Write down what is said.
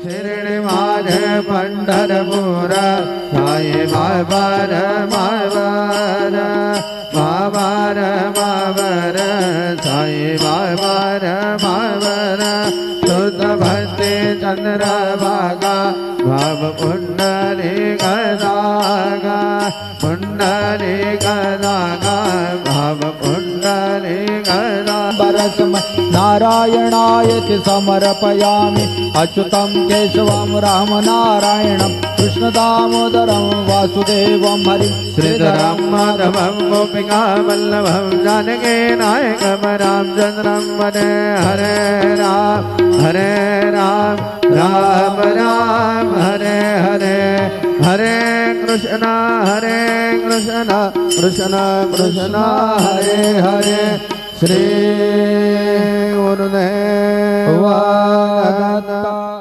शिर्डी माझे पंढरपूर साई बाबार मावर मावर मावर साई बाबार मावर शुद्ध भक्ती चंद्रभागा भाव पुंडली गदागा पुंडली गदागा भाव पुंडली गदा बरसम नारायणाय समर्पयामि अच्युतं केशवं रामनारायणं कृष्णदामोदरं वासुदेवं हरिं श्रीधरं माधवं गोपिका वल्लभं जानकी नायकं रामचन्द्रं वन्दे हरे राम राम राम हरे हरे हरे कृष्ण कृष्ण कृष्ण हरे हरे श्री गुरुदेव दत्त।